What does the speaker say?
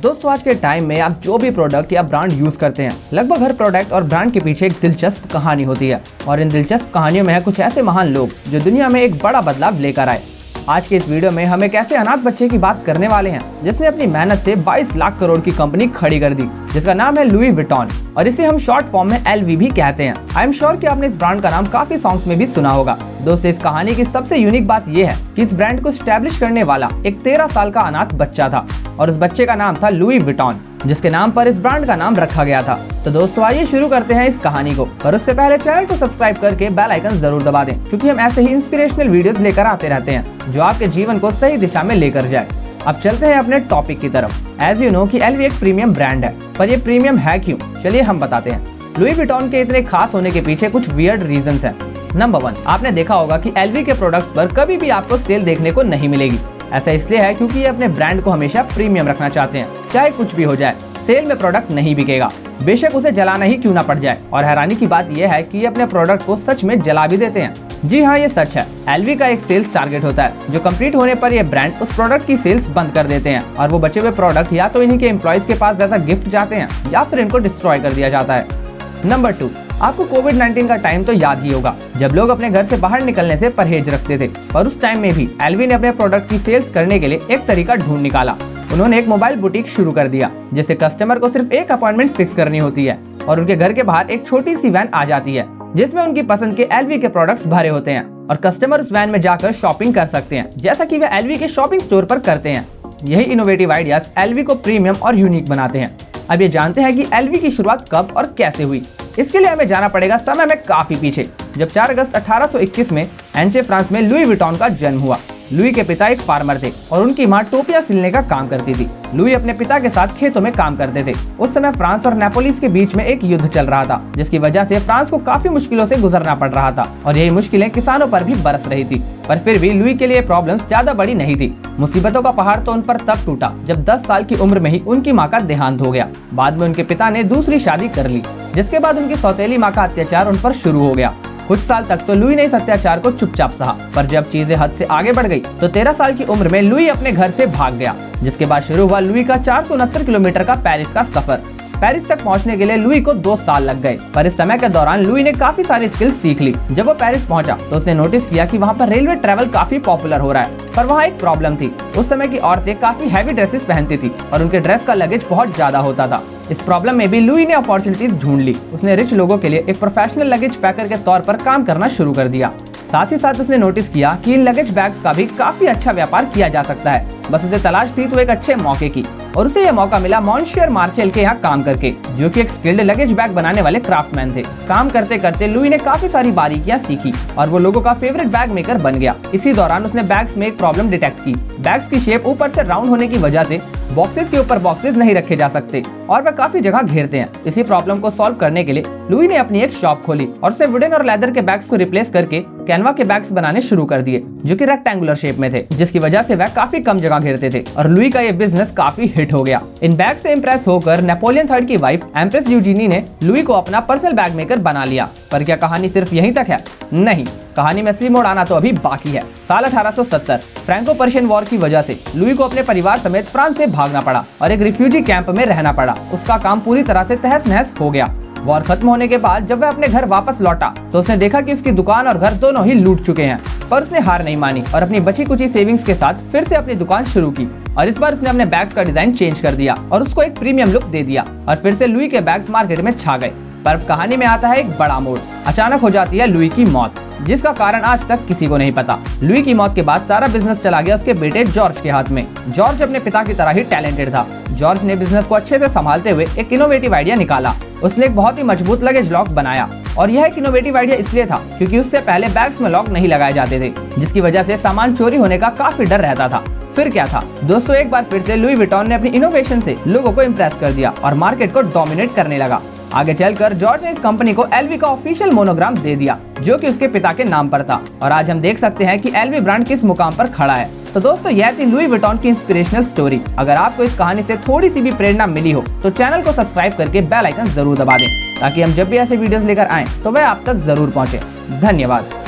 दोस्तों आज के टाइम में आप जो भी प्रोडक्ट या ब्रांड यूज करते हैं, लगभग हर प्रोडक्ट और ब्रांड के पीछे एक दिलचस्प कहानी होती है और इन दिलचस्प कहानियों में है कुछ ऐसे महान लोग जो दुनिया में एक बड़ा बदलाव लेकर आए। आज के इस वीडियो में हम एक ऐसे अनाथ बच्चे की बात करने वाले हैं जिसने अपनी मेहनत से 22 लाख करोड़ की कंपनी खड़ी कर दी, जिसका नाम है लुई विटॉन और इसे हम शॉर्ट फॉर्म में LV भी कहते हैं। आई एम श्योर कि आपने इस ब्रांड का नाम काफी सॉन्ग्स में भी सुना होगा। दोस्तों इस कहानी की सबसे यूनिक बात यह है कि इस ब्रांड को स्टैब्लिश करने वाला एक 13 साल का अनाथ बच्चा था और उस बच्चे का नाम था लुई विटॉन, जिसके नाम पर इस ब्रांड का नाम रखा गया था। तो दोस्तों आइए शुरू करते हैं इस कहानी को, पर उससे पहले चैनल को सब्सक्राइब करके बेल आइकन जरूर दबा दें, क्योंकि हम ऐसे ही इंस्पिरेशनल वीडियोस लेकर आते रहते हैं जो आपके जीवन को सही दिशा में लेकर जाए। अब चलते हैं अपने टॉपिक की तरफ। एज यू नो कि LV एक प्रीमियम ब्रांड है, पर ये प्रीमियम है क्यों, चलिए हम बताते हैं। लुई विटॉन के इतने खास होने के पीछे कुछ वियर्ड रीजंस हैं। नंबर 1, आपने देखा होगा कि LV के प्रोडक्ट्स पर कभी भी आपको सेल देखने को नहीं मिलेगी। ऐसा इसलिए है क्योंकि ये अपने ब्रांड को हमेशा प्रीमियम रखना चाहते हैं, चाहे कुछ भी हो जाए। सेल में प्रोडक्ट नहीं बिकेगा, बेशक उसे जलाना ही क्यों ना पड़ जाए। और हैरानी की बात यह है कि ये अपने प्रोडक्ट को सच में जला भी देते हैं। जी हाँ, ये सच है। LV का एक सेल्स टारगेट होता है जो कंप्लीट होने पर ये ब्रांड उस प्रोडक्ट की सेल्स बंद कर देते हैं और वो बचे हुए प्रोडक्ट या तो इन्हीं के एम्प्लॉइज के पास एज अ गिफ्ट जाते हैं या फिर इनको डिस्ट्रॉय कर दिया जाता है। नंबर 2, आपको कोविड-19 का टाइम तो याद ही होगा जब लोग अपने घर से बाहर निकलने से परहेज रखते थे, पर उस टाइम में भी LV ने अपने प्रोडक्ट की सेल्स करने के लिए एक तरीका ढूंढ निकाला। उन्होंने एक मोबाइल बुटीक शुरू कर दिया जिससे कस्टमर को सिर्फ एक अपॉइंटमेंट फिक्स करनी होती है और उनके घर के बाहर एक छोटी सी वैन आ जाती है जिसमें उनकी पसंद के LV के प्रोडक्ट्स भरे होते हैं और कस्टमर उस वैन में जाकर शॉपिंग कर सकते हैं जैसा कि वे LV के शॉपिंग स्टोर पर करते हैं। यही इनोवेटिव आइडियाज LV को प्रीमियम और यूनिक बनाते हैं। अब ये जानते हैं कि LV की शुरुआत कब और कैसे हुई। इसके लिए हमें जाना पड़ेगा समय में काफी पीछे, जब 4 अगस्त 1821 में एंचे फ्रांस में लुई विटॉन का जन्म हुआ। लुई के पिता एक फार्मर थे और उनकी मां टोपियां सिलने का काम करती थी। लुई अपने पिता के साथ खेतों में काम करते थे। उस समय फ्रांस और नेपोलिस के बीच में एक युद्ध चल रहा था, जिसकी वजह से फ्रांस को काफी मुश्किलों से गुजरना पड़ रहा था और यही मुश्किलें किसानों पर भी बरस रही थी। पर फिर भी लुई के लिए प्रॉब्लम्स ज्यादा बड़ी नहीं थी। मुसीबतों का पहाड़ तो उन पर तब टूटा जब 10 साल की उम्र में ही उनकी माँ का देहांत हो गया। बाद में उनके पिता ने दूसरी शादी कर ली, जिसके बाद उनकी सौतेली माँ का अत्याचार उन पर शुरू हो गया। कुछ साल तक तो लुई ने इस अत्याचार को चुपचाप सहा, पर जब चीजें हद से आगे बढ़ गई तो 13 साल की उम्र में लुई अपने घर से भाग गया, जिसके बाद शुरू हुआ लुई का 469 किलोमीटर का पेरिस का सफर। पेरिस तक पहुंचने के लिए लुई को 2 साल लग गए, पर इस समय के दौरान लुई ने काफी सारी स्किल्स सीख ली। जब वो पेरिस पहुंचा तो उसने नोटिस किया कि वहां पर रेलवे ट्रैवल काफी पॉपुलर हो रहा है, पर वहां एक प्रॉब्लम थी। उस समय की औरतें काफी हैवी ड्रेसेस पहनती थी और उनके ड्रेस का लगेज बहुत ज्यादा होता था। इस प्रॉब्लम में भी लुई ने अपॉर्चुनिटीज ढूंढ ली। उसने रिच लोगों के लिए एक प्रोफेशनल लगेज पैकर के तौर पर काम करना शुरू कर दिया। साथ ही साथ उसने नोटिस किया कि इन लगेज बैग्स का भी काफी अच्छा व्यापार किया जा सकता है। बस उसे तलाश थी तो एक अच्छे मौके की, और उसे यह मौका मिला मॉन्सियर मार्शल के यहाँ काम करके, जो कि एक स्किल्ड लगेज बैग बनाने वाले क्राफ्टमैन थे। काम करते करते लुई ने काफी सारी बारीकियां सीखी और वो लोगों का फेवरेट बैग मेकर बन गया। इसी दौरान उसने बैग्स में एक प्रॉब्लम डिटेक्ट की। बैग्स की शेप ऊपर से राउंड होने की वजह से बॉक्सेस के ऊपर बॉक्सेस नहीं रखे जा सकते और वह काफी जगह घेरते हैं। इसी प्रॉब्लम को सॉल्व करने के लिए लुई ने अपनी एक शॉप खोली और उसे वुडन और लेदर के बैग्स को रिप्लेस करके कैनवा के बैग्स बनाने शुरू कर दिए, जो कि रेक्टेंगुलर शेप में थे, जिसकी वजह से वह काफी कम जगह घेरते थे और लुई का ये बिजनेस काफी हिट हो गया। इन बैग से इम्प्रेस होकर नेपोलियन III की वाइफ एम्प्रेस यूजीनी ने लुई को अपना पर्सनल बैग मेकर बना लिया। पर क्या कहानी सिर्फ यहीं तक है? नहीं, कहानी में असली मोड़ आना तो अभी बाकी है। साल 1870 फ्रैंको पर्शियन वॉर की वजह से लुई को अपने परिवार समेत फ्रांस से भागना पड़ा और एक रिफ्यूजी कैंप में रहना पड़ा। उसका काम पूरी तरह से तहस नहस हो गया। वॉर खत्म होने के बाद जब वह अपने घर वापस लौटा तो उसने देखा कि उसकी दुकान और घर दोनों ही लूट चुके हैं, पर उसने हार नहीं मानी और अपनी बची कुची सेविंग्स के साथ फिर से अपनी दुकान शुरू की। और इस बार उसने अपने बैग्स का डिजाइन चेंज कर दिया और उसको एक प्रीमियम लुक दे दिया और फिर से लुई के बैग्स मार्केट में छा गए। पर कहानी में आता है एक बड़ा मोड़। अचानक हो जाती है लुई की मौत, जिसका कारण आज तक किसी को नहीं पता। लुई की मौत के बाद सारा बिजनेस चला गया उसके बेटे जॉर्ज के हाथ में। जॉर्ज अपने पिता की तरह ही टैलेंटेड था। जॉर्ज ने बिजनेस को अच्छे से संभालते हुए एक इनोवेटिव आइडिया निकाला। उसने एक बहुत ही मजबूत लगेज लॉक बनाया और यह एक इनोवेटिव आइडिया इसलिए था क्योंकि उससे पहले बैग्स में लॉक नहीं लगाए जाते थे, जिसकी वजह से सामान चोरी होने का काफी डर रहता था। फिर क्या था दोस्तों, एक बार फिर से लुई विटॉन ने अपनी इनोवेशन से लोगों को इम्प्रेस कर दिया और मार्केट को डोमिनेट करने लगा। आगे चलकर जॉर्ज ने इस कंपनी को LV का ऑफिशियल मोनोग्राम दे दिया, जो कि उसके पिता के नाम पर था। और आज हम देख सकते हैं कि LV ब्रांड किस मुकाम पर खड़ा है। तो दोस्तों यह थी लुई विटॉन की इंस्पिरेशनल स्टोरी। अगर आपको इस कहानी से थोड़ी सी भी प्रेरणा मिली हो तो चैनल को सब्सक्राइब करके बेल आइकन जरूर दबा दें, ताकि हम जब भी ऐसे वीडियोस लेकर आएं तो वह आप तक जरूर पहुंचे। धन्यवाद।